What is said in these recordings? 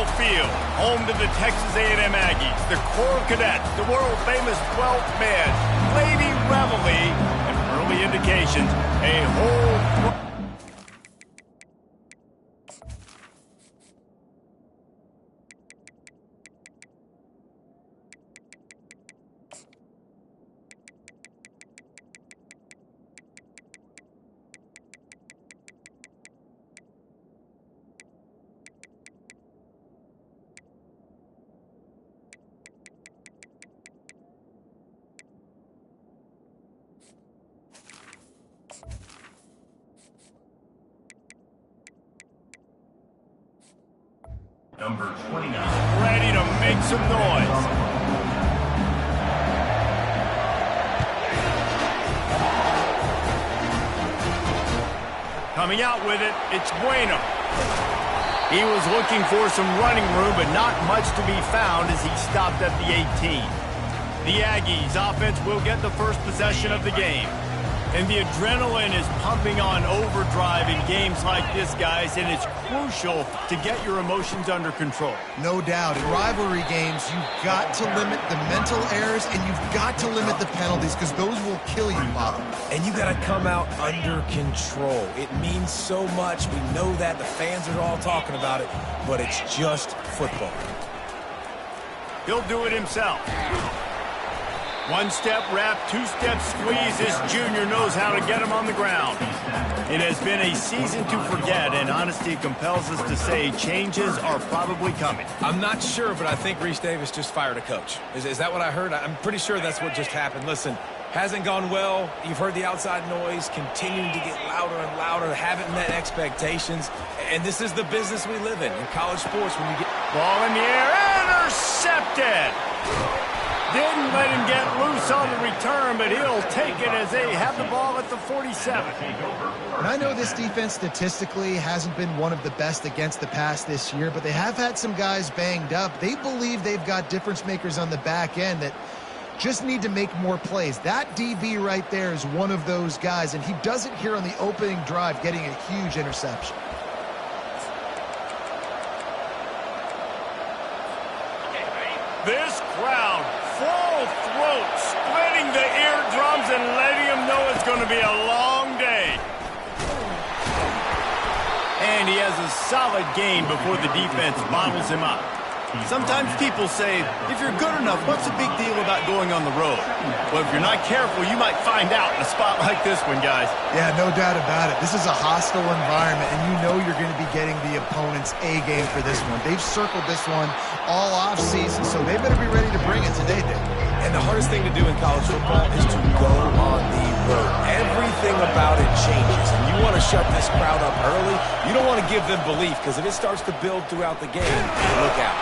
Lambeau Field, home to the Texas A&M Aggies, the Coral Cadets, the world-famous 12th man, Lady Reveille, and early indications, a whole... Number 29. Ready to make some noise. Coming out with it, it's Bueno. He was looking for some running room, but not much to be found as he stopped at the 18. The Aggies offense will get the first possession of the game. And the adrenaline is pumping on overdrive in games like this, guys, and it's crucial to get your emotions under control. No doubt. In rivalry games, you've got to limit the mental errors, and you've got to limit the penalties, because those will kill you, Bob. And you got to come out under control. It means so much. We know that. The fans are all talking about it, but it's just football. He'll do it himself. One-step wrap, two-step squeeze. This junior knows how to get him on the ground. It has been a season to forget, and honesty compels us to say changes are probably coming. I'm not sure, but I think Reese Davis just fired a coach. Is that what I heard? I'm pretty sure that's what just happened. Listen, hasn't gone well. You've heard the outside noise continuing to get louder and louder. Haven't met expectations. And this is the business we live in college sports. When you get ball in the air, intercepted. Didn't let him get loose on the return, but he'll take it as they have the ball at the 47. And I know this defense statistically hasn't been one of the best against the pass this year, but they have had some guys banged up. They believe they've got difference makers on the back end that just need to make more plays. That DB right there is one of those guys, and he does it here on the opening drive, getting a huge interception. This crowd, full throat, splitting the eardrums and letting them know it's going to be a long day. And he has a solid gain before the defense bottles him up. Sometimes people say, if you're good enough, what's the big deal about going on the road? Well, if you're not careful, you might find out in a spot like this one, guys. Yeah, no doubt about it. This is a hostile environment, and you know you're going to be getting the opponent's A game for this one. They've circled this one all offseason, so they better be ready to bring it today, Dave. And the hardest thing to do in college football is to go on the road. Everything about it changes, and you want to shut this crowd up early. You don't want to give them belief, because if it starts to build throughout the game, look out.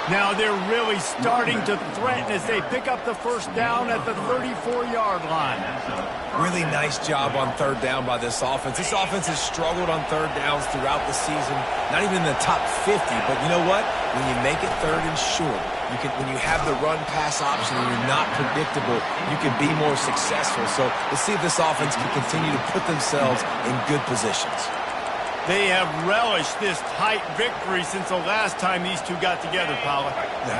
Now they're really starting to threaten as they pick up the first down at the 34-yard line. Really nice job on third down by this offense. This offense has struggled on third downs throughout the season. Not even in the top 50, but you know what? When you make it third and short, when you have the run-pass option and you're not predictable, you can be more successful. So let's see if this offense can continue to put themselves in good positions. They have relished this tight victory since the last time these two got together, Paula.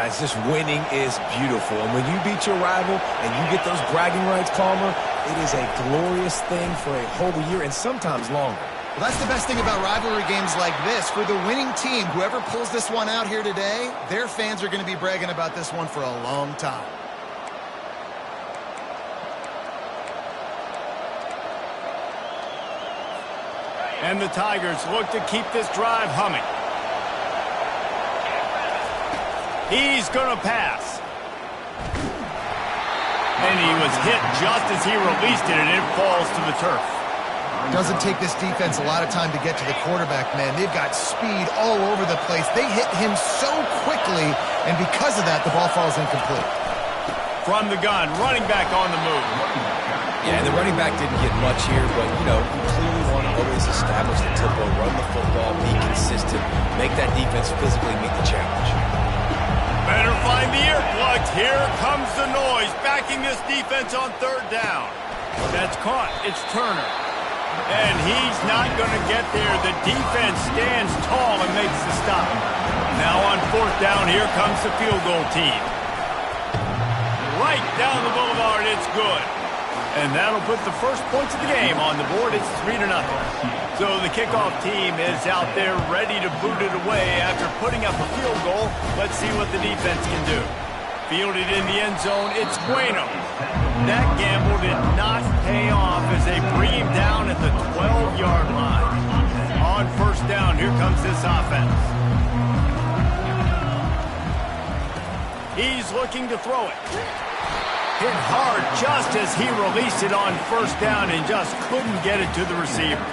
It's just winning is beautiful. And when you beat your rival and you get those bragging rights, Palmer, it is a glorious thing for a whole year and sometimes longer. Well, that's the best thing about rivalry games like this. For the winning team, whoever pulls this one out here today, their fans are going to be bragging about this one for a long time. And the Tigers look to keep this drive humming. He's going to pass. And he was hit just as he released it, and it falls to the turf. It doesn't take this defense a lot of time to get to the quarterback, man. They've got speed all over the place. They hit him so quickly, and because of that, the ball falls incomplete. From the gun, running back on the move. Yeah, the running back didn't get much here, but, you know, you clearly want to always establish the tempo, run the football, be consistent, make that defense physically meet the challenge. Better find the earplugs. Here comes the noise, backing this defense on third down. That's caught. It's Turner. And he's not going to get there. The defense stands tall and makes the stop. Now on 4th down, here comes the field goal team. Right down the boulevard, it's good. And that'll put the first points of the game on the board. It's 3-0. So the kickoff team is out there ready to boot it away after putting up a field goal. Let's see what the defense can do. Fielded in the end zone, it's Bueno. That gamble did not pay off as they bring him down at the 12-yard line. On 1st down, here comes this offense. He's looking to throw it. Hit hard just as he released it on 1st down and just couldn't get it to the receiver.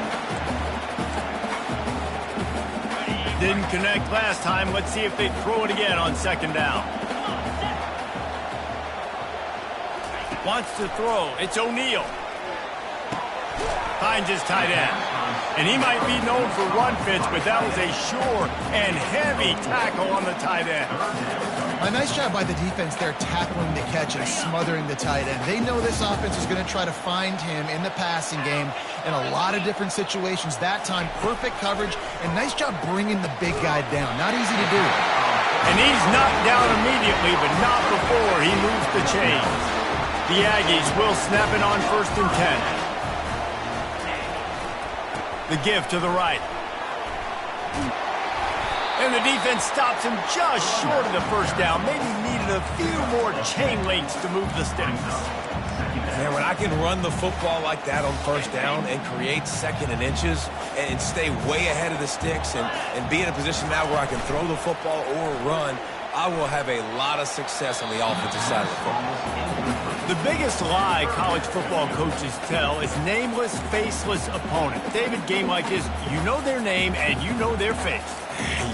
Didn't connect last time. Let's see if they throw it again on 2nd down. Wants to throw. It's O'Neal. Finds his tight end. And he might be known for run fits, but that was a sure and heavy tackle on the tight end. A nice job by the defense there, tackling the catch and smothering the tight end. They know this offense is going to try to find him in the passing game in a lot of different situations. That time, perfect coverage, and nice job bringing the big guy down. Not easy to do. And he's knocked down immediately, but not before he moves the chains. The Aggies will snap it on 1st and 10. The give to the right. And the defense stops him just short of the 1st down. Maybe needed a few more chain links to move the sticks. Man, when I can run the football like that on 1st down and create 2nd and inches and stay way ahead of the sticks and be in a position now where I can throw the football or run, I will have a lot of success on the offensive side of the football. The biggest lie college football coaches tell is nameless, faceless opponent. David, game like this, you know their name and you know their face.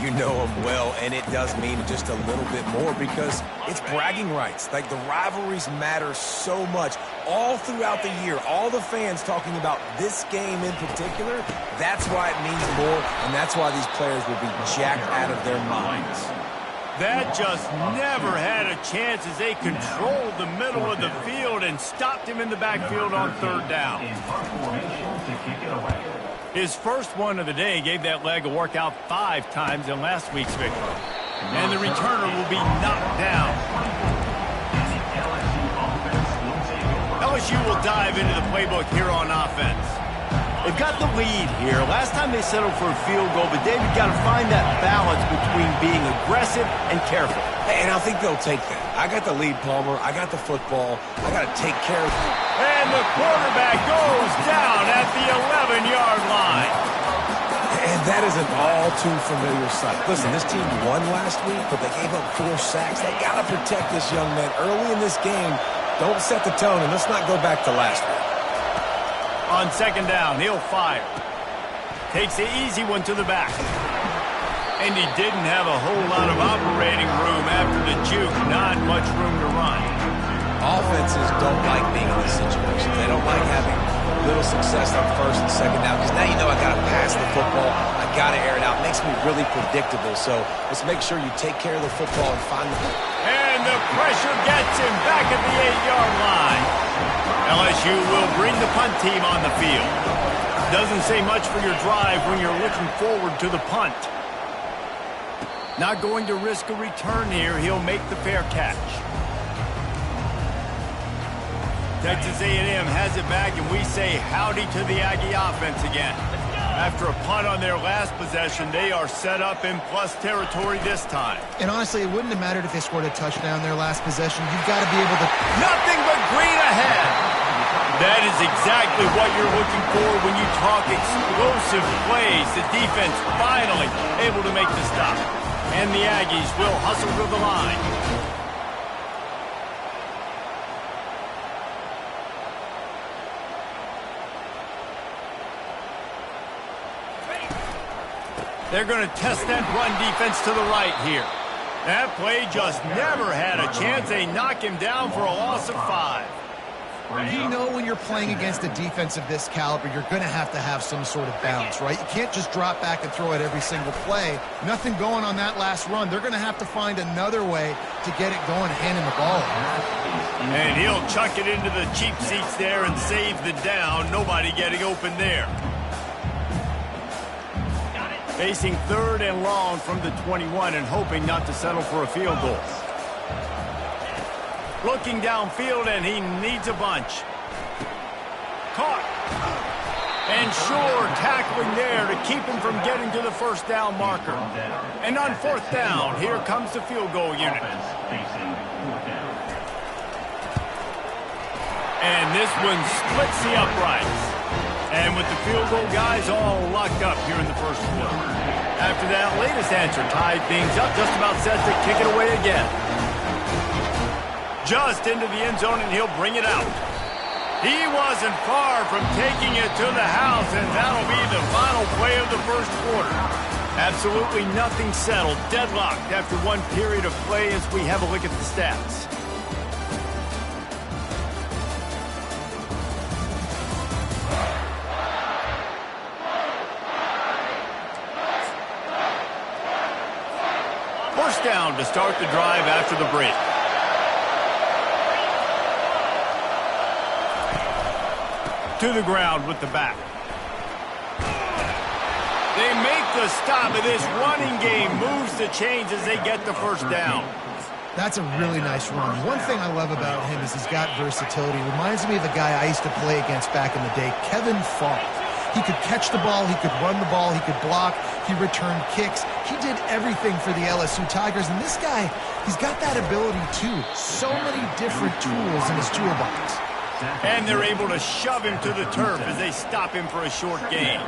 You know them well, and it does mean just a little bit more because it's bragging rights. Like, the rivalries matter so much all throughout the year. All the fans talking about this game in particular, that's why it means more, and that's why these players will be jacked out of their minds. That just never had a chance as they controlled the middle of the field and stopped him in the backfield on 3rd down. His first one of the day gave that leg a workout 5 times in last week's victory. And the returner will be knocked down. LSU will dive into the playbook here on offense. They've got the lead here. Last time they settled for a field goal, but David got to find that balance between being aggressive and careful. And I think they'll take that. I got the lead, Palmer. I got the football. I got to take care of it. And the quarterback goes down at the 11-yard line. And that is an all-too-familiar sight. Listen, this team won last week, but they gave up 4 sacks. They got to protect this young man early in this game. Don't set the tone, and let's not go back to last week. On 2nd down, he'll fire. Takes the easy one to the back. And he didn't have a whole lot of operating room after the juke. Not much room to run. Offenses don't like being in this situation. They don't like having little success on 1st and 2nd down because now you know I got to pass the football. I got to air it out. It makes me really predictable. So let's make sure you take care of the football and find the... And the pressure gets him back at the 8-yard line. LSU will bring the punt team on the field. Doesn't say much for your drive when you're looking forward to the punt. Not going to risk a return here. He'll make the fair catch. Texas A&M has it back, and we say howdy to the Aggie offense again. After a punt on their last possession, they are set up in plus territory this time. And honestly, it wouldn't have mattered if they scored a touchdown their last possession. You've got to be able to... Nothing but green ahead. That is exactly what you're looking for when you talk explosive plays. The defense finally able to make the stop. And the Aggies will hustle to the line. They're going to test that run defense to the right here. That play just never had a chance. They knock him down for a loss of 5. You know when you're playing against a defense of this caliber, you're going to have some sort of bounce, right? You can't just drop back and throw it every single play. Nothing going on that last run. They're going to have to find another way to get it going and hand him the ball. And he'll chuck it into the cheap seats there and save the down. Nobody getting open there. Facing 3rd and long from the 21 and hoping not to settle for a field goal. Looking downfield, and he needs a bunch. Caught. And sure, tackling there to keep him from getting to the first down marker. And on 4th down, here comes the field goal unit. And this one splits the uprights. And with the field goal guys all locked up here in the first quarter. After that latest answer tied things up, just about set to kick it away again. Just into the end zone, and he'll bring it out. He wasn't far from taking it to the house, and that'll be the final play of the first quarter. Absolutely nothing settled, deadlocked after one period of play as we have a look at the stats. First down to start the drive after the break. To the ground with the back. They make the stop, and this running game moves the chains as they get the first down. That's a really nice run. One thing I love about him is he's got versatility. Reminds me of a guy I used to play against back in the day, Kevin Falk. He could catch the ball, he could run the ball, he could block, he returned kicks. He did everything for the LSU Tigers, and this guy, he's got that ability too. So many different tools in his toolbox. And they're able to shove him to the turf as they stop him for a short gain.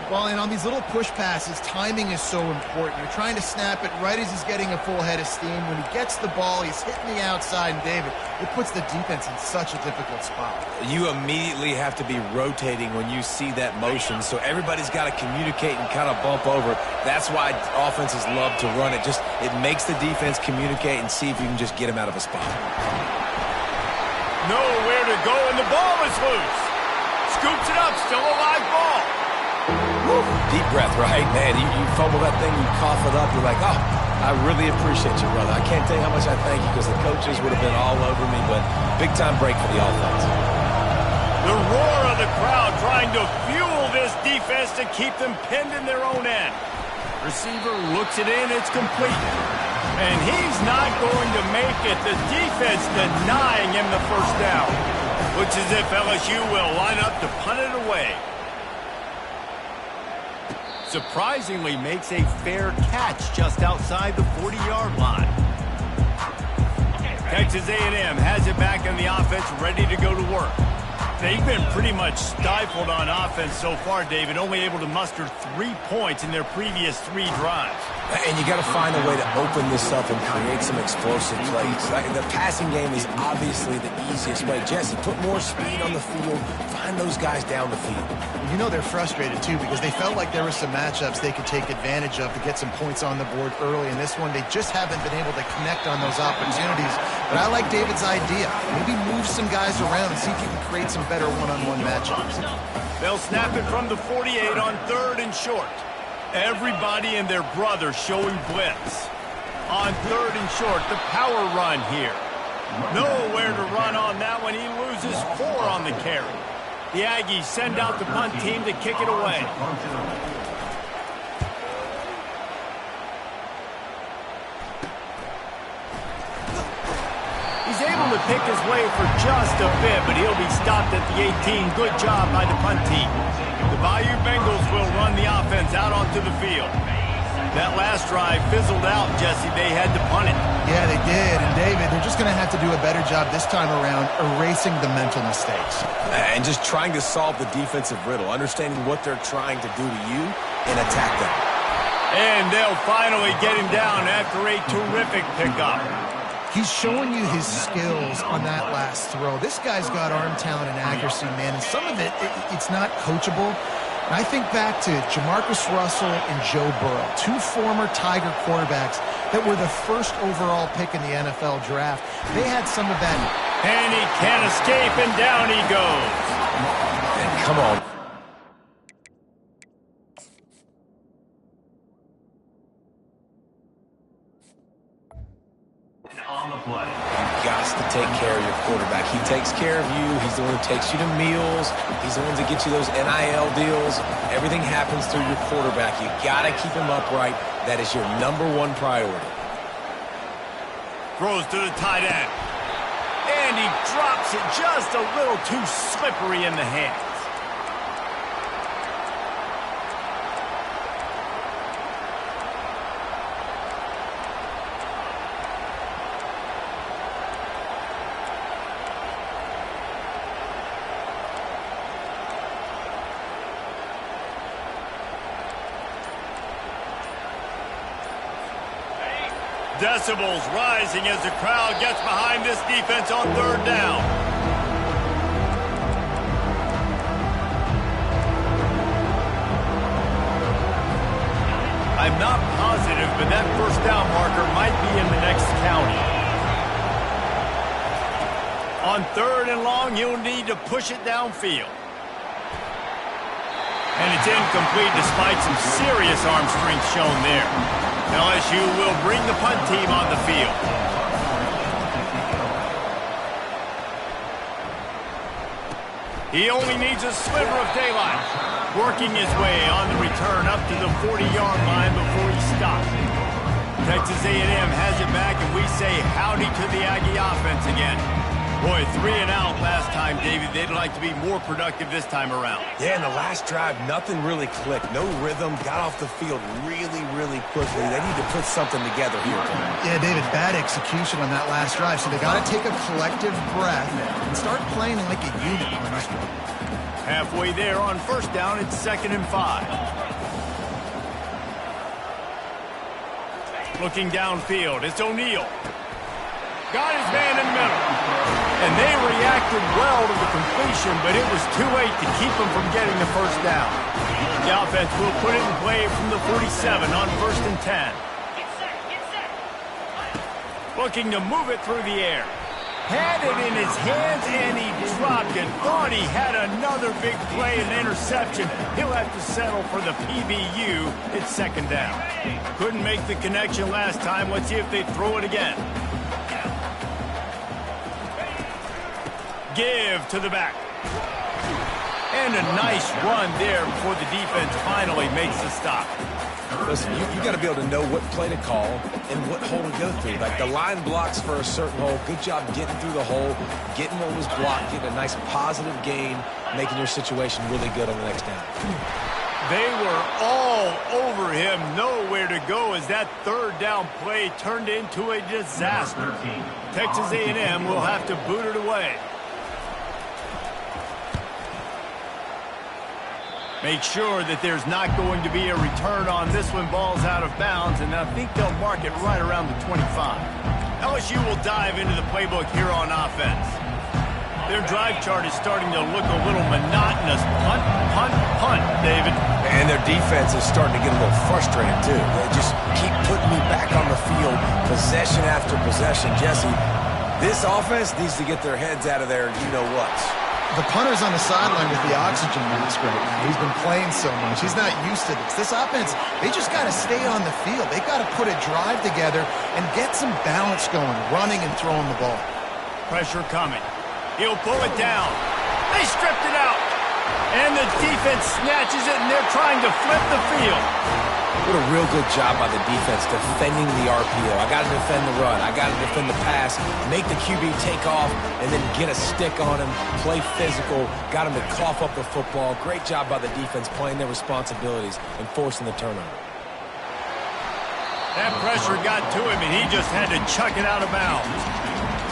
Well, and on these little push passes, timing is so important. You're trying to snap it right as he's getting a full head of steam. When he gets the ball, he's hitting the outside, and David, it puts the defense in such a difficult spot. You immediately have to be rotating when you see that motion, so everybody's got to communicate and kind of bump over. That's why offenses love to run it. It makes the defense communicate and see if you can just get him out of a spot. Nowhere to go, and the ball is loose. Scoops it up, still a live ball. Woo. Deep breath, right? Man, you fumble that thing, you cough it up, you're like, oh, I really appreciate you, brother. I can't tell you how much I thank you because the coaches would have been all over me, but big-time break for the offense. The roar of the crowd trying to fuel this defense to keep them pinned in their own end. Receiver looks it in, it's complete. And he's not going to make it. The defense denying him the first down. Looks as if LSU will line up to punt it away. Surprisingly makes a fair catch just outside the 40-yard line. Texas A&M has it back in the offense, ready to go to work. They've been pretty much stifled on offense so far, David, only able to muster 3 points in their previous 3 drives. And you got to find a way to open this up and create some explosive plays. The passing game is obviously the easiest way. Jesse, put more speed on the field. Find those guys down the field. You know they're frustrated, too, because they felt like there were some matchups they could take advantage of to get some points on the board early. In this one, they just haven't been able to connect on those opportunities. But I like David's idea. Maybe move some guys around and see if you can create some better one-on-one matchups. They'll snap it from the 48 on 3rd and short. Everybody and their brother showing blitz. On 3rd and short, the power run here. Nowhere to run on that one. He loses 4 on the carry. The Aggies send out the punt team to kick it away. He's able to pick his way for just a bit, but he'll be stopped at the 18. Good job by the punt team. The Bayou Bengals will run the offense out onto the field. That last drive fizzled out, Jesse. They had to punt it. Yeah, they did. And, David, they're just going to have to do a better job this time around erasing the mental mistakes. And just trying to solve the defensive riddle, understanding what they're trying to do to you and attack them. And they'll finally get him down after a terrific pickup. He's showing you his skills on that last throw. This guy's got arm talent and accuracy, man. And some of it's not coachable. And I think back to Jamarcus Russell and Joe Burrow, 2 former Tiger quarterbacks that were the first overall pick in the NFL draft. They had some of that. And he can't escape, and down he goes. And come on. You've got has to take care of your quarterback. He takes care of you. He's the one who takes you to meals. He's the one that gets you those NIL deals. Everything happens through your quarterback. You got to keep him upright. That is your #1 priority. Throws to the tight end. And he drops it just a little too slippery in the hands. Decibels rising as the crowd gets behind this defense on 3rd down. I'm not positive, but that 1st down marker might be in the next county. On 3rd and long, you'll need to push it downfield. And it's incomplete despite some serious arm strength shown there. LSU will bring the punt team on the field. He only needs a sliver of daylight. Working his way on the return up to the 40-yard line before he stops. Texas A&M has it back, and we say howdy to the Aggie offense again. Boy, 3 and out last time, David. They'd like to be more productive this time around. Yeah, in the last drive, nothing really clicked. No rhythm. Got off the field really, really quickly. They need to put something together here. Yeah, David, bad execution on that last drive. So they got to take a collective breath and start playing like a unit on this one. Halfway there on 1st down, it's 2nd and 5. Looking downfield, it's O'Neal. Got his man in the middle. And they reacted well to the completion, but it was too late to keep them from getting the 1st down. The offense will put it in play from the 47 on 1st and 10. Looking to move it through the air. Had it in his hands, and he dropped it. Thought he had another big play and interception. He'll have to settle for the PBU. It's 2nd down. Couldn't make the connection last time. Let's see if they throw it again. Give to the back. And a nice run there before the defense finally makes the stop. Listen, you got to be able to know what play to call and what hole to go through. Like the line blocks for a certain hole. Good job getting through the hole, getting what was blocked, getting a nice positive gain, making your situation really good on the next down. They were all over him, nowhere to go as that 3rd down play turned into a disaster. Texas A&M will have to boot it away. Make sure that there's not going to be a return on this one. Ball's out of bounds, and I think they'll mark it right around the 25. LSU will dive into the playbook here on offense. Their drive chart is starting to look a little monotonous. Punt, punt, punt, David. And their defense is starting to get a little frustrated, too. They just keep putting me back on the field, possession after possession. Jesse, this offense needs to get their heads out of there, you-know-what. The punter's on the sideline with the oxygen mask right now. He's been playing so much. He's not used to this. This offense, they just got to stay on the field. They got to put a drive together and get some balance going, running and throwing the ball. Pressure coming. He'll pull it down. They stripped it out. And the defense snatches it, and they're trying to flip the field. What a real good job by the defense defending the RPO. I got to defend the run. I got to defend the pass, make the QB take off, and then get a stick on him, play physical, got him to cough up the football. Great job by the defense playing their responsibilities and forcing the turnover. That pressure got to him, and he just had to chuck it out of bounds.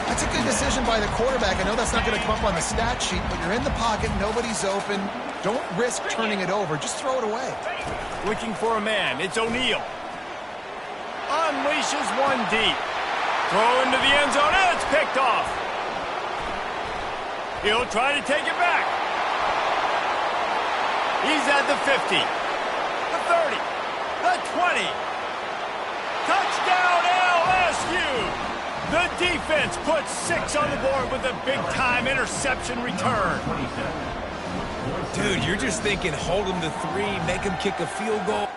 That's a good decision by the quarterback. I know that's not going to come up on the stat sheet, but you're in the pocket, nobody's open. Don't risk turning it over. Just throw it away. Looking for a man. It's O'Neal. Unleashes one deep. Throw into the end zone, and it's picked off. He'll try to take it back. He's at the 50, the 30, the 20. Touchdown, LSU! The defense puts 6 on the board with a big-time interception return. Dude, you're just thinking hold him to 3, make him kick a field goal.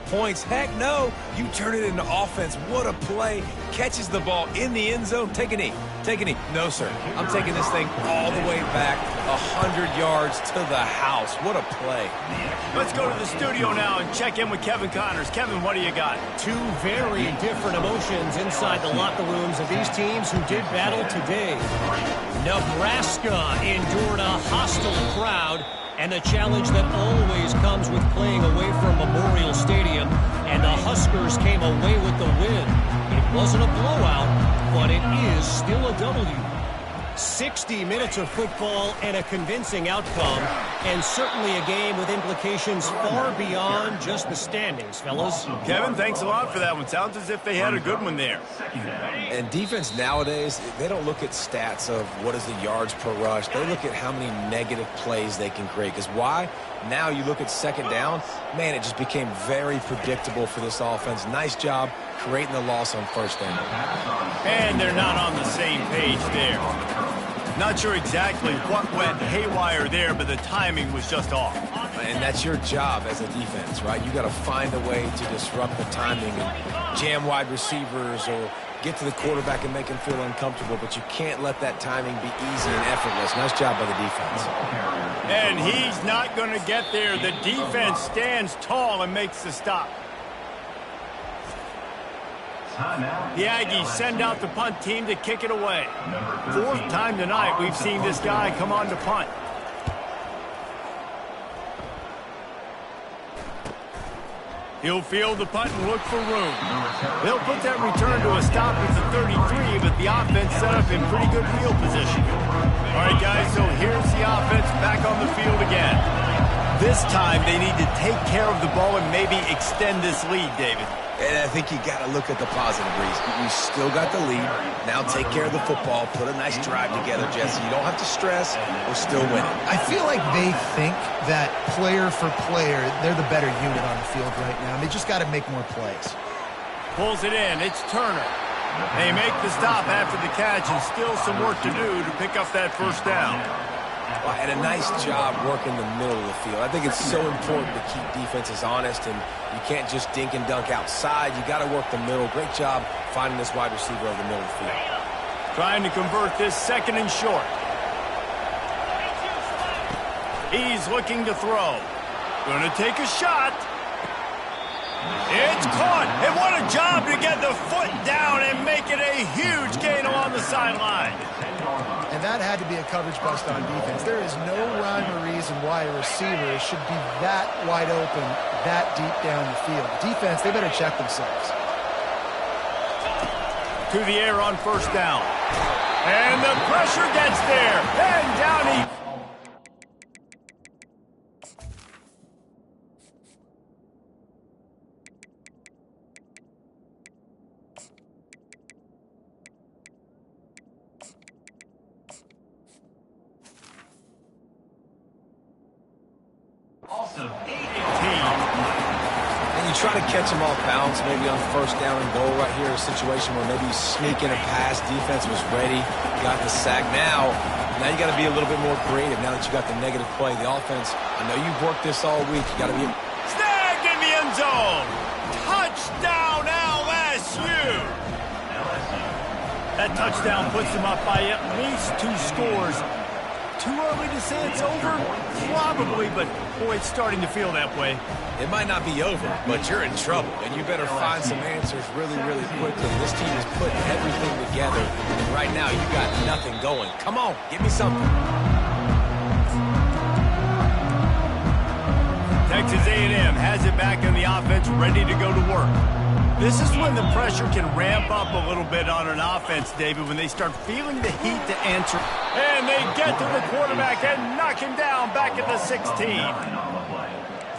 points. Heck no. You turn it into offense. What a play. Catches the ball in the end zone. Take a knee. Take a knee. No, sir. I'm taking this thing all the way back 100 yards to the house. What a play. Let's go to the studio now and check in with Kevin Connors. Kevin, what do you got? Two very different emotions inside the locker rooms of these teams who did battle today. Nebraska endured a hostile crowd and the challenge that always comes with playing away from Memorial Stadium, and the Huskers came away with the win. It wasn't a blowout, but it is still a W. 60 minutes of football and a convincing outcome, and certainly a game with implications far beyond just the standings, fellas. Kevin, thanks a lot for that one. Sounds as if they had a good one there. And defense nowadays, they don't look at stats of what is the yards per rush. They look at how many negative plays they can create. Because why? Now you look at second down, man, it just became very predictable for this offense. Nice job creating the loss on first down. And they're not on the same page there. Not sure exactly what went haywire there, but the timing was just off. And that's your job as a defense, right? You got to find a way to disrupt the timing and jam wide receivers or get to the quarterback and make him feel uncomfortable, but you can't let that timing be easy and effortless. Nice job by the defense. And he's not going to get there. The defense stands tall and makes the stop. The Aggies send out the punt team to kick it away. Fourth time tonight we've seen this guy come on to punt. He'll field the punt and look for room. They'll put that return to a stop at the 33, but the offense set up in pretty good field position. All right, guys, so here's the offense back on the field again. This time they need to take care of the ball and maybe extend this lead, David. And I think you got to look at the positive, Reese. You still got the lead. Now take care of the football. Put a nice drive together, Jesse. You don't have to stress. We're still winning. I feel like they think that player for player, they're the better unit on the field right now. They just got to make more plays. Pulls it in. It's Turner. They make the stop after the catch, and still some work to do to pick up that first down. Well, and a nice job working the middle of the field. I think it's so important to keep defenses honest, and you can't just dink and dunk outside. You got to work the middle. Great job finding this wide receiver over the middle of the field. Trying to convert this second and short. He's looking to throw. Going to take a shot. It's caught. And what a job to get the foot down and make it a huge gain along the sideline. And that had to be a coverage bust on defense. There is no rhyme or reason why a receiver should be that wide open, that deep down the field. Defense, they better check themselves. To the air on first down. And the pressure gets there. And down he... And you try to catch them off balance, maybe on first down and goal right here, a situation where maybe you sneak in a pass, defense was ready, got the sack. Now you got to be a little bit more creative now that you got the negative play. The offense, I know you've worked this all week. You got to be... Snagged in the end zone. Touchdown LSU. That touchdown puts them up by at least 2 scores. Too early to say it's over? Probably, but boy, it's starting to feel that way. It might not be over, but you're in trouble, and you better find some answers really, really quickly. This team is putting everything together, and right now you got nothing going. Come on, give me something. Texas A&M has it back in the offense, ready to go to work. This is when the pressure can ramp up a little bit on an offense, David, when they start feeling the heat to answer. And they get to the quarterback and knock him down back at the 16.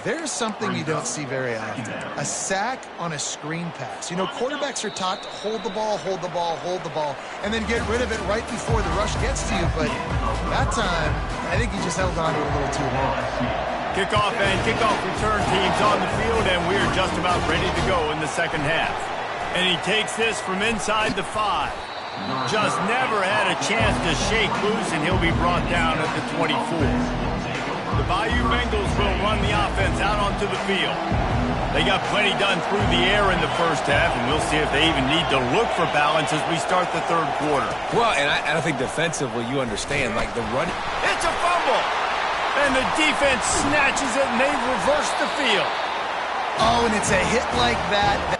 There's something you don't see very often. A sack on a screen pass. You know, quarterbacks are taught to hold the ball, and then get rid of it right before the rush gets to you. But that time, I think he just held on to it a little too long. Kickoff and kickoff return teams on the field, and we're just about ready to go in the second half. And he takes this from inside the 5. Just never had a chance to shake loose, and he'll be brought down at the 24. The Bayou Bengals will run the offense out onto the field. They got plenty done through the air in the first half, and we'll see if they even need to look for balance as we start the third quarter. Well, and I think defensively, you understand, like the run. It's a fumble! And the defense snatches it, and they reverse the field. Oh, and it's a hit like that.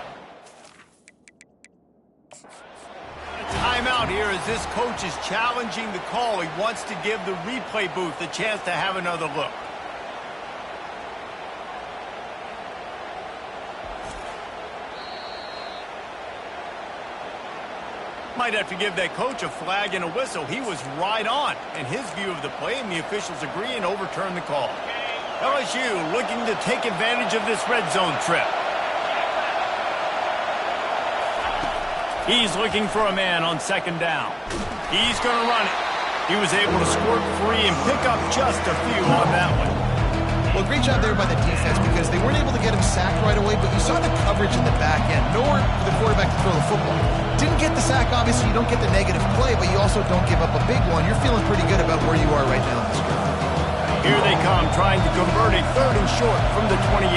Timeout here as this coach is challenging the call. He wants to give the replay booth a chance to have another look. Might have to give that coach a flag and a whistle. He was right on in his view of the play, and the officials agree and overturn the call. LSU looking to take advantage of this red zone trip. He's looking for a man on second down. He's going to run it. He was able to squirt free and pick up just a few on that one. Well, great job there by the defense because they weren't able to get him sacked right away, but you saw the coverage in the back end. Nowhere for the quarterback to throw the football. Didn't get the sack, obviously. You don't get the negative play, but you also don't give up a big one. You're feeling pretty good about where you are right now in this game. Here they come, trying to convert a third and short from the 28.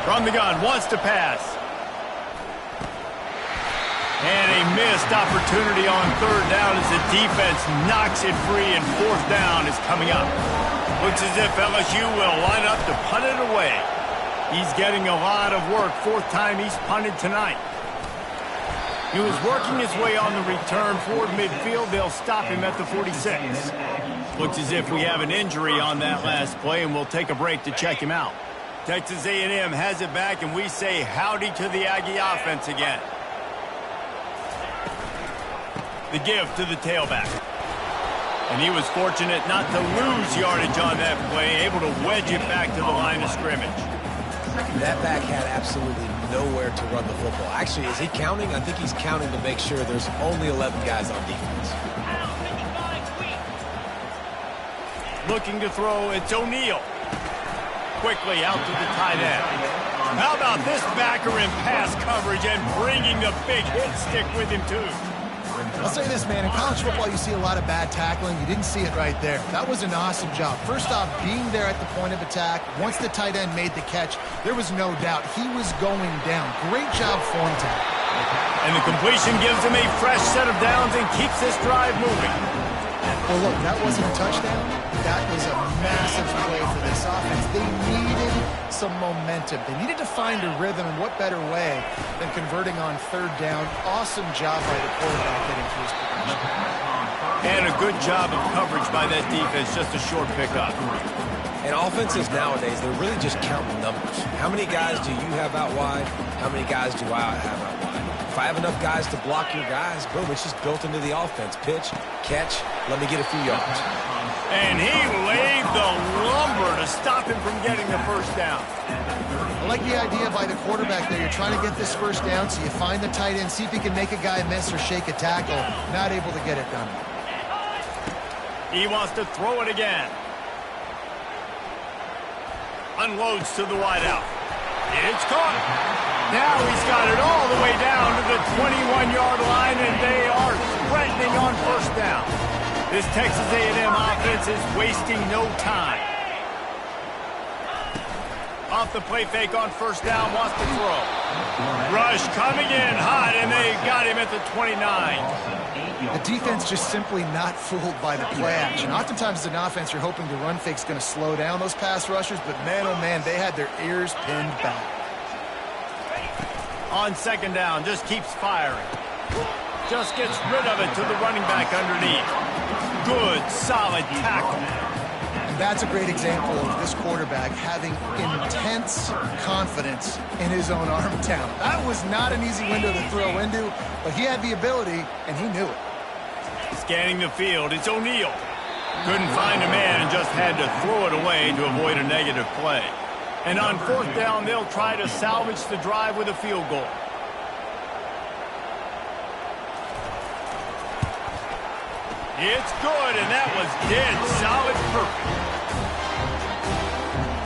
From the gun, wants to pass. And a missed opportunity on third down as the defense knocks it free, and fourth down is coming up. Looks as if LSU will line up to punt it away. He's getting a lot of work. Fourth time he's punted tonight. He was working his way on the return toward midfield. They'll stop him at the 46. Looks as if we have an injury on that last play, and we'll take a break to check him out. Texas A&M has it back, and we say howdy to the Aggie offense again. The give to the tailback. And he was fortunate not to lose yardage on that play, able to wedge it back to the line of scrimmage. That back had absolutely nowhere to run the football. Actually, is he counting? I think he's counting to make sure there's only 11 guys on defense. Looking to throw, it's O'Neal. Quickly out to the tight end. How about this backer in pass coverage and bringing the big hit stick with him, too? I'll say this, man. In college football, you see a lot of bad tackling. You didn't see it right there. That was an awesome job. First off, being there at the point of attack. Once the tight end made the catch, there was no doubt he was going down. Great job form time. And the completion gives him a fresh set of downs and keeps this drive moving. Well, look, that wasn't a touchdown. That was a massive play for this offense. They needed some momentum. They needed to find a rhythm, and what better way than converting on third down. Awesome job by the quarterback getting through his progression. And a good job of coverage by that defense, just a short pickup. And offenses nowadays, they're really just counting numbers. How many guys do you have out wide? How many guys do I have out wide? If I have enough guys to block your guys, boom, it's just built into the offense. Pitch, catch, let me get a few yards. And he laid the lumber to stop him from getting the first down. I like the idea by the quarterback there. You're trying to get this first down, so you find the tight end, see if he can make a guy miss or shake a tackle. Not able to get it done. He wants to throw it again. Unloads to the wideout. It's caught. Now he's got it all the way down to the 21-yard line, and they are threatening on first down. This Texas A&M offense is wasting no time. Off the play fake on first down, wants to throw. Rush coming in hot, and they got him at the 29. The defense just simply not fooled by the play action. Oftentimes as an offense, you're hoping the run fake's going to slow down those pass rushers, but man, oh man, they had their ears pinned back. On second down, just keeps firing. Just gets rid of it to the running back underneath. Good, solid tackle. And that's a great example of this quarterback having intense confidence in his own arm talent. That was not an easy window to throw into, but he had the ability, and he knew it. Scanning the field, it's O'Neal. Couldn't find a man and just had to throw it away to avoid a negative play. And on fourth down, they'll try to salvage the drive with a field goal. It's good, and that was dead solid perfect.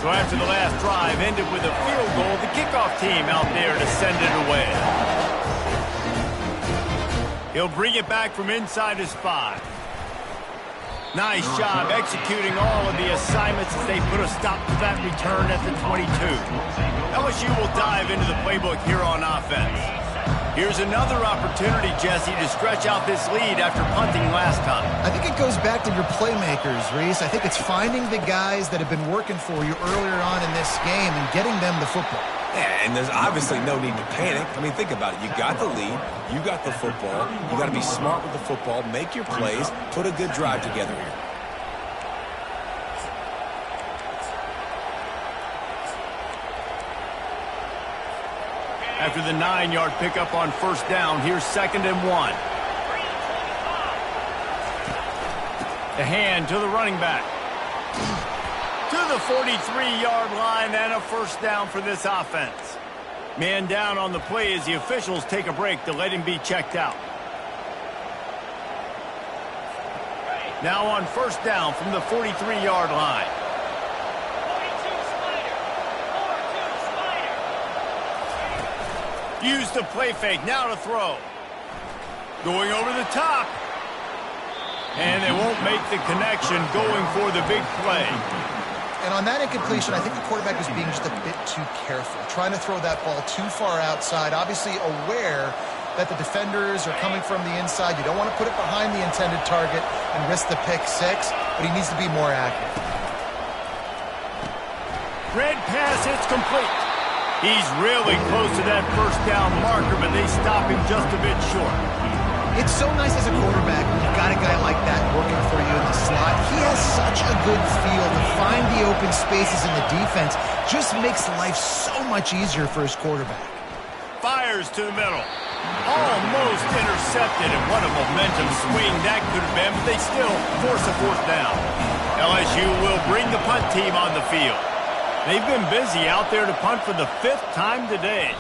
So after the last drive ended with a field goal, the kickoff team out there to send it away. He'll bring it back from inside his 5. Nice job executing all of the assignments as they put a stop to that return at the 22. LSU will dive into the playbook here on offense. Here's another opportunity, Jesse, to stretch out this lead after punting last time. I think it goes back to your playmakers, Reese. I think it's finding the guys that have been working for you earlier on in this game and getting them the football. Yeah, and there's obviously no need to panic. I mean, think about it. You got the lead. You got the football. You got to be smart with the football, make your plays, put a good drive together here. After the 9-yard pickup on first down, here's 2nd and 1. The hand to the running back. To the 43-yard line and a first down for this offense. Man down on the play as the officials take a break to let him be checked out. Now on first down from the 43-yard line. Use the play fake, now to throw. Going over the top. And they won't make the connection, going for the big play. And on that incompletion, I think the quarterback was being just a bit too careful, trying to throw that ball too far outside, obviously aware that the defenders are coming from the inside. You don't want to put it behind the intended target and risk the pick six, but he needs to be more accurate. Red pass, it's complete. He's really close to that first down marker, but they stop him just a bit short. It's so nice as a quarterback when you've got a guy like that working for you in the slot. He has such a good feel to find the open spaces in the defense. Just makes life so much easier for his quarterback. Fires to the middle. Almost intercepted, and what a momentum swing that could have been, but they still force a fourth down. LSU will bring the punt team on the field. They've been busy out there to punt for the 5th time today.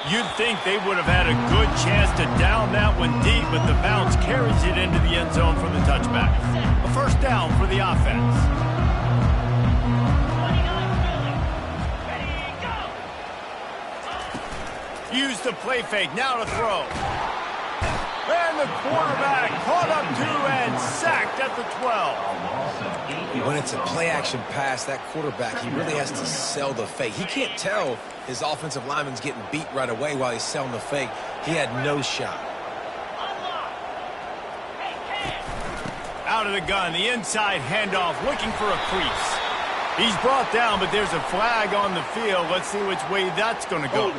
You'd think they would have had a good chance to down that one deep, but the bounce carries it into the end zone for the touchback. A first down for the offense. Use the play fake, now to throw. And the quarterback caught up to and sacked at the 12. When it's a play-action pass, that quarterback, he really has to sell the fake. He can't tell his offensive lineman's getting beat right away while he's selling the fake. He had no shot. Out of the gun, the inside handoff, looking for a crease. He's brought down, but there's a flag on the field. Let's see which way that's going to go.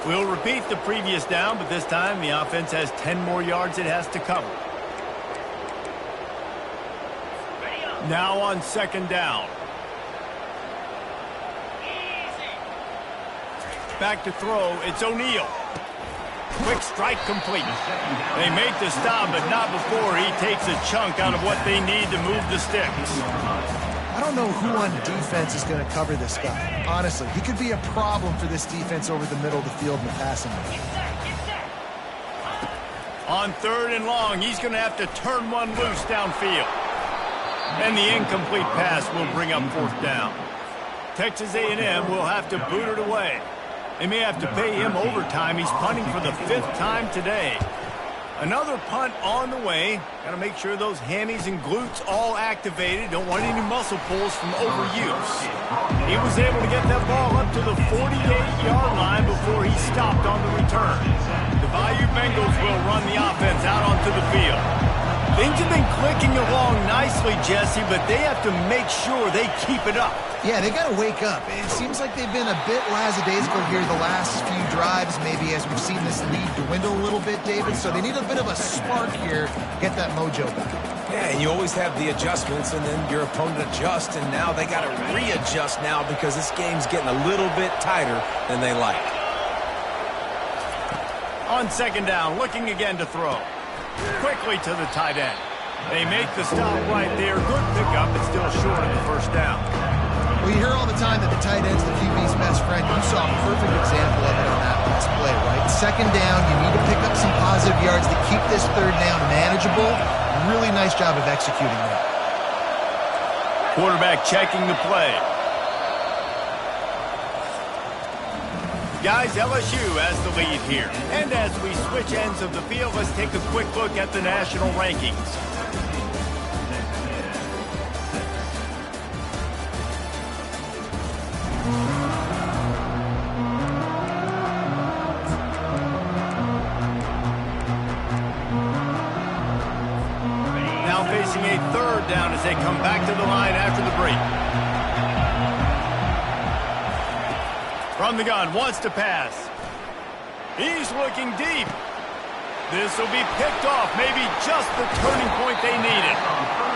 We'll repeat the previous down, but this time the offense has 10 more yards it has to cover. Now on 2nd down. Back to throw, it's O'Neal. Quick strike complete. They make the stop, but not before he takes a chunk out of what they need to move the sticks. I don't know who on defense is going to cover this guy. Honestly, he could be a problem for this defense over the middle of the field in the passing game. On 3rd and long, he's going to have to turn one loose downfield. And the incomplete pass will bring up 4th down. Texas A&M will have to boot it away. They may have to pay him overtime. He's punting for the 5th time today. Another punt on the way. Got to make sure those hammies and glutes all activated. Don't want any muscle pulls from overuse. He was able to get that ball up to the 48-yard line before he stopped on the return. The Bayou Bengals will run the offense out onto the field. Things have been clicking along nicely, Jesse, but they have to make sure they keep it up. Yeah, they got to wake up. It seems like they've been a bit lackadaisical here the last few drives, maybe as we've seen this lead dwindle a little bit, David. So they need a bit of a spark here, get that mojo back. Yeah, and you always have the adjustments, and then your opponent adjusts, and now they got to readjust now because this game's getting a little bit tighter than they like. On 2nd down, looking again to throw. Quickly to the tight end. They make the stop right there. Good pickup, but still short of the first down. Well, you hear all the time that the tight end's the QB's best friend. You saw a perfect example of it on that last play, right? 2nd down, you need to pick up some positive yards to keep this 3rd down manageable. Really nice job of executing that. Quarterback checking the play. Guys, LSU has the lead here. And as we switch ends of the field, let's take a quick look at the national rankings. Now facing a third down as they come back to the line after the break. From the gun, wants to pass. He's looking deep. This will be picked off, maybe just the turning point they needed.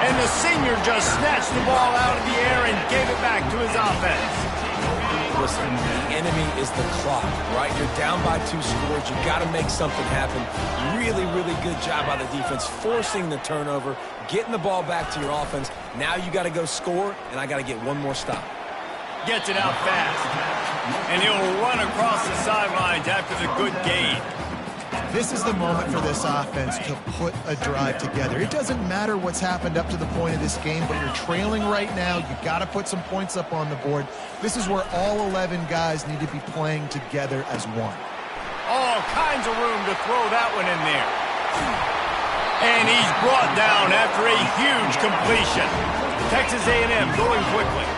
And the senior just snatched the ball out of the air and gave it back to his offense. Listen, the enemy is the clock, right? You're down by 2 scores. You got to make something happen. Really, really good job by the defense, forcing the turnover, getting the ball back to your offense. Now you got to go score, and I got to get one more stop. Gets it out fast. And he'll run across the sidelines after the good gain. This is the moment for this offense to put a drive together. It doesn't matter what's happened up to the point of this game, but you're trailing right now. You got to put some points up on the board. This is where all 11 guys need to be playing together as one. All kinds of room to throw that one in there. And he's brought down after a huge completion. Texas A&M going quickly.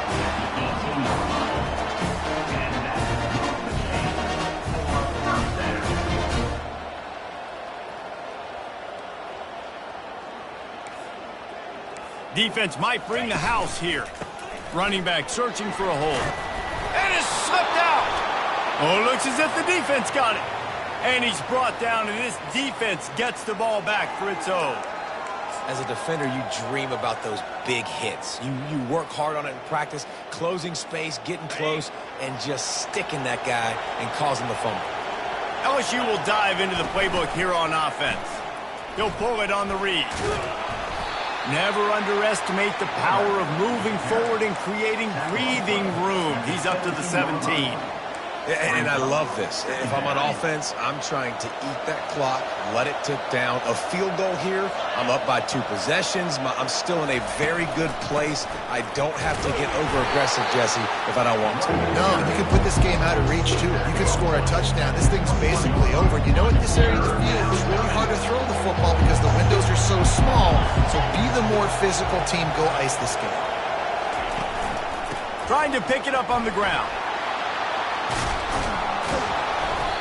Defense might bring the house here. Running back searching for a hole. And it's slipped out. Oh, it looks as if the defense got it. And he's brought down, and this defense gets the ball back for its own. As a defender, you dream about those big hits. You work hard on it in practice, closing space, getting close, and just sticking that guy and causing the fumble. LSU will dive into the playbook here on offense. He'll pull it on the read. Never underestimate the power of moving forward and creating breathing room. He's up to the 17. And I love this. If I'm on offense, I'm trying to eat that clock, let it tick down. A field goal here, I'm up by 2 possessions. I'm still in a very good place. I don't have to get over-aggressive, Jesse, if I don't want to. No, you can put this game out of reach, too. You could score a touchdown. This thing's basically over. You know, at this area of the field, it's really hard to throw the football because the windows are so small. So be the more physical team. Go ice this game. Trying to pick it up on the ground.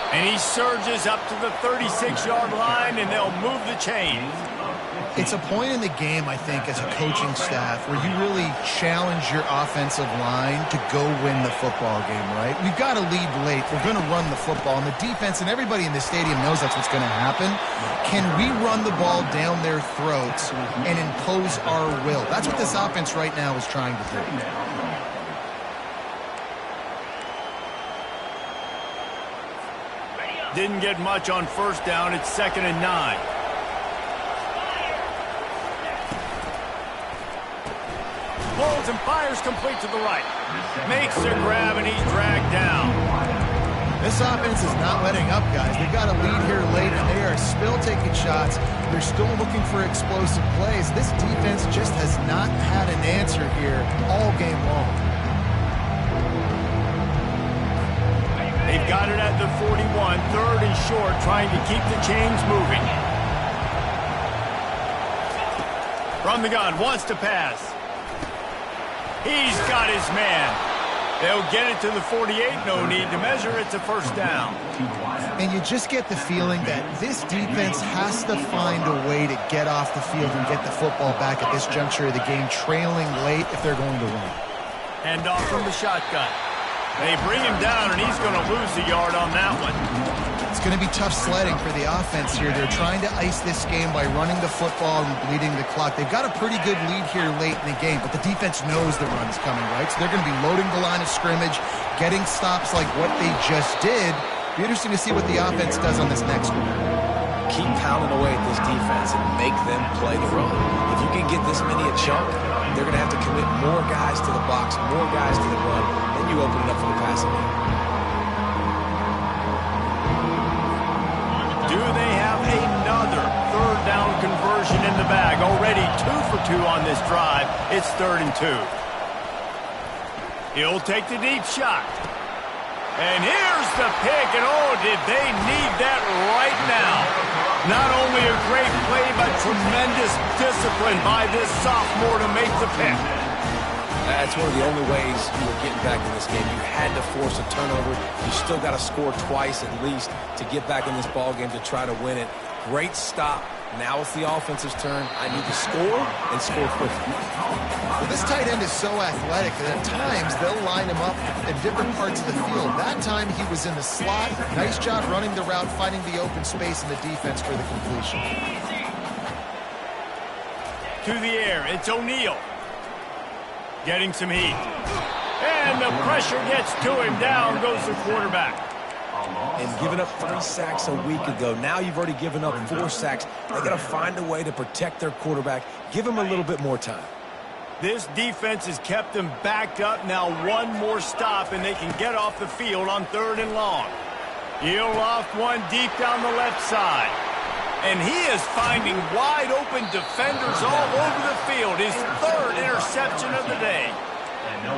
And he surges up to the 36-yard line, and they'll move the chains. It's a point in the game, I think, as a coaching staff, where you really challenge your offensive line to go win the football game, right? We've got to lead late. We're going to run the football. And the defense and everybody in the stadium knows that's what's going to happen. Can we run the ball down their throats and impose our will? That's what this offense right now is trying to do. Didn't get much on first down. It's 2nd and 9. Pulls and fires complete to the right. Makes a grab, and he's dragged down. This offense is not letting up, guys. They've got a lead here late, and they are still taking shots. They're still looking for explosive plays. This defense just has not had an answer here all game long. They've got it at the 41, 3rd and short, trying to keep the chains moving. From the gun, wants to pass. He's got his man. They'll get it to the 48, no need to measure. It's a first down. And you just get the feeling that this defense has to find a way to get off the field and get the football back at this juncture of the game, trailing late if they're going to win. Hand off from the shotgun. They bring him down, and he's going to lose a yard on that one. It's going to be tough sledding for the offense here. They're trying to ice this game by running the football and bleeding the clock. They've got a pretty good lead here late in the game, but the defense knows the run's coming, right? So they're going to be loading the line of scrimmage, getting stops like what they just did. Be interesting to see what the offense does on this next one. Keep pounding away at this defense and make them play the run. If you can get this many a chunk, they're going to have to commit more guys to the box, more guys to the run, then you open it up for the passing game. Do they have another 3rd down conversion in the bag? Already 2 for 2 on this drive. It's 3rd and 2. He'll take the deep shot. And here's the pick, and oh, did they need that right now. Not only a great play, but tremendous discipline by this sophomore to make the pick. That's one of the only ways you were getting back in this game. You had to force a turnover. You still got to score twice at least to get back in this ball game to try to win it. Great stop. Now it's the offense's turn. I need to score and score quickly. Well, this tight end is so athletic that at times they'll line him up in different parts of the field. That time he was in the slot. Nice job running the route, finding the open space in the defense for the completion. To the air, it's O'Neal. Getting some heat. And the pressure gets to him. Down goes the quarterback. And giving up 3 sacks a week ago. Now you've already given up 4 sacks. They got to find a way to protect their quarterback. Give him a little bit more time. This defense has kept them backed up. Now one more stop, and they can get off the field on 3rd and long. He'll loft one deep down the left side. And he is finding wide open defenders all over the field. His 3rd interception of the day.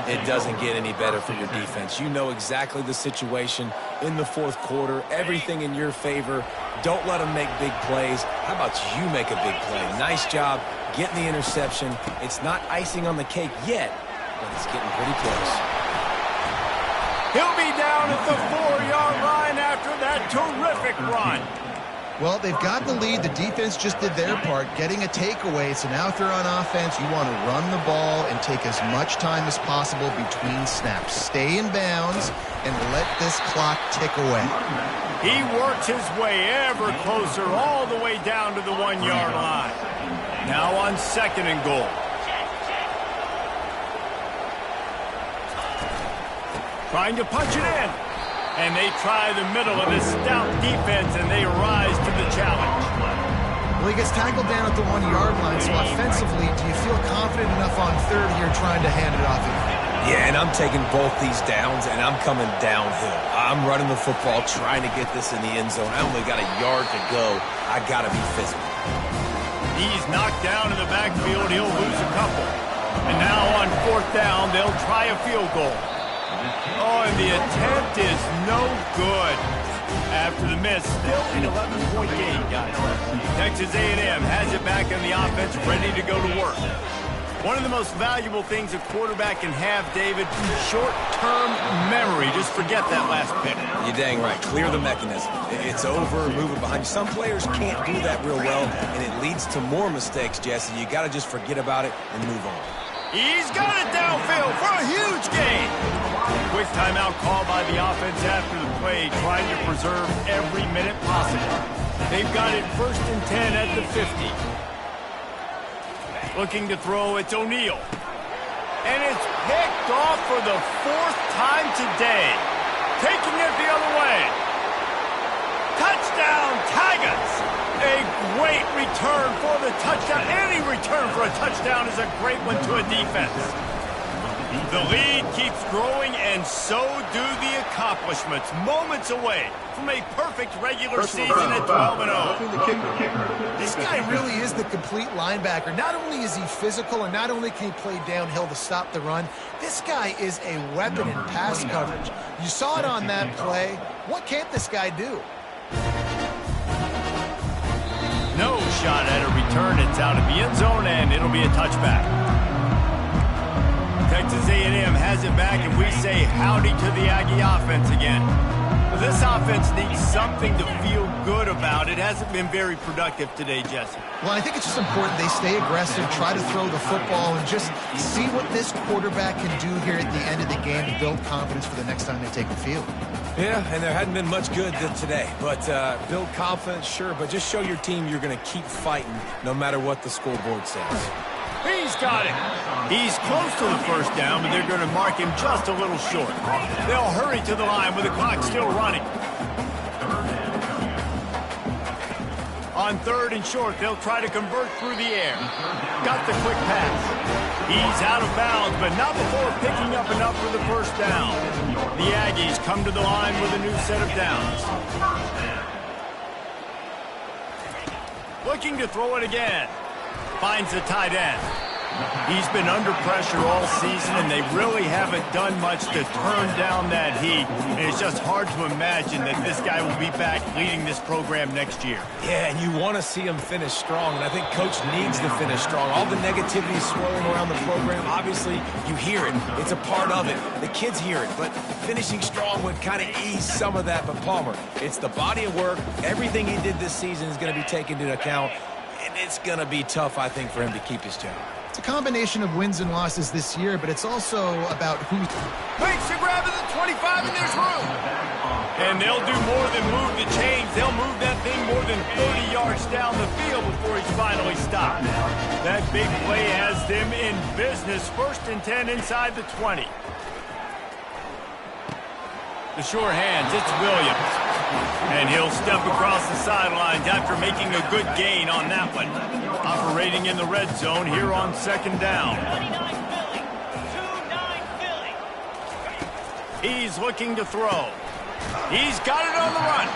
It doesn't get any better for your defense. You know exactly the situation in the 4th quarter. Everything in your favor. Don't let them make big plays. How about you make a big play? Nice job getting the interception. It's not icing on the cake yet, but it's getting pretty close. He'll be down at the 4-yard line after that terrific run. Well, they've got the lead. The defense just did their part, getting a takeaway. So now if they're on offense, you want to run the ball and take as much time as possible between snaps. Stay in bounds and let this clock tick away. He works his way ever closer all the way down to the 1-yard line. Now on 2nd and goal. Trying to punch it in. And they try the middle of this stout defense, and they rise to the challenge. Well, he gets tackled down at the 1-yard line, so offensively, do you feel confident enough on 3rd here trying to hand it off again? Yeah, and I'm taking both these downs, and I'm coming downhill. I'm running the football, trying to get this in the end zone. I only got a yard to go. I got to be physical. He's knocked down in the backfield. He'll lose a couple. And now on 4th down, they'll try a field goal. Oh, and the attempt is no good. After the miss, still an 11-point game, guys. Texas A&M has it back in the offense, ready to go to work. One of the most valuable things a quarterback can have, David, short-term memory. Just forget that last pick. You're dang right. Clear the mechanism. It's over, move it behind you. Some players can't do that real well, and it leads to more mistakes, Jesse. You got to just forget about it and move on. He's got it downfield for a huge gain. Quick timeout called by the offense after the play, trying to preserve every minute possible. They've got it 1st and 10 at the 50. Looking to throw, it's O'Neal. And it's picked off for the 4th time today. Taking it the other way. Touchdown, Tigers! A great return for the touchdown. Any return for a touchdown is a great one to a defense. The lead keeps growing, and so do the accomplishments. Moments away from a perfect regular season at 12-0. This guy really is the complete linebacker. Not only is he physical, and not only can he play downhill to stop the run, this guy is a weapon in pass coverage. You saw it on that play. What can't this guy do? No shot at a return. It's out of the end zone, and it'll be a touchback. Texas A&M has it back, and we say howdy to the Aggie offense again. This offense needs something to feel good about. It hasn't been very productive today, Jesse. Well, I think it's just important they stay aggressive, try to throw the football, and just see what this quarterback can do here at the end of the game to build confidence for the next time they take the field. Yeah, and there hadn't been much good today. But build confidence, sure, but just show your team you're going to keep fighting no matter what the scoreboard says. He's got it. He's close to the 1st down, but they're going to mark him just a little short. They'll hurry to the line with the clock still running. On 3rd and short, they'll try to convert through the air. Got the quick pass. He's out of bounds, but not before picking up enough for the 1st down. The Aggies come to the line with a new set of downs. Looking to throw it again. Finds the tight end. He's been under pressure all season, and they really haven't done much to turn down that heat. And it's just hard to imagine that this guy will be back leading this program next year. Yeah, and you want to see him finish strong, and I think Coach needs to finish strong. All the negativity swirling around the program, obviously, you hear it. It's a part of it. The kids hear it, but finishing strong would kind of ease some of that. But Palmer, it's the body of work. Everything he did this season is going to be taken into account, and it's going to be tough, I think, for him to keep his job. It's a combination of wins and losses this year, but it's also about who... Makes the grab at the 25, and there's room. And they'll do more than move the chains. They'll move that thing more than 30 yards down the field before he's finally stopped. That big play has them in business. 1st and 10 inside the 20. The sure hands, it's Williams. And he'll step across the sidelines after making a good gain on that one. Operating in the red zone here on 2nd down. He's looking to throw. He's got it on the run.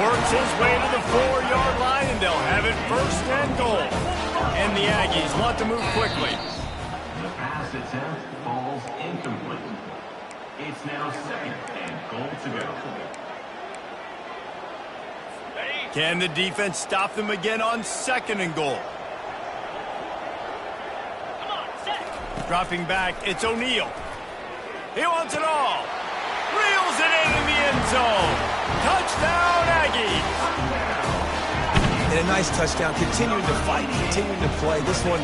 Works his way to the 4-yard line, and they'll have it 1st and goal. And the Aggies want to move quickly. The pass attempt falls incomplete. It's now 2nd and goal to go. Can the defense stop them again on 2nd and goal? Dropping back, it's O'Neal. He wants it all. Reels it in the end zone. Touchdown, Aggies. And a nice touchdown, continuing to fight, continuing to play. This one,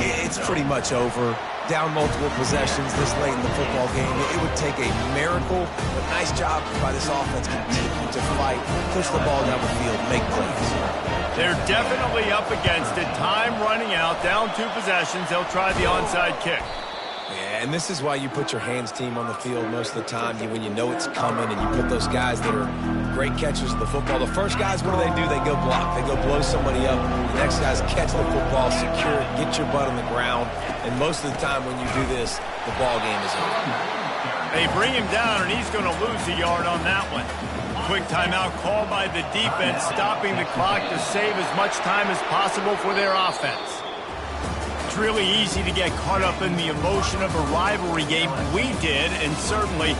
it's pretty much over. Down multiple possessions this late in the football game. It would take a miracle, but nice job by this offense continuing to fight, push the ball down the field, make plays. They're definitely up against it. Time running out, down 2 possessions. They'll try the onside kick. Yeah, and this is why you put your hands team on the field most of the time when you know it's coming, and you put those guys that are great catchers of the football. The first guys, what do? They go block. They go blow somebody up. The next guys catch the football, secure it, get your butt on the ground. And most of the time when you do this, the ball game is over. They bring him down, and he's going to lose a yard on that one. Quick timeout called by the defense, stopping the clock to save as much time as possible for their offense. It's really easy to get caught up in the emotion of a rivalry game. We did, and certainly...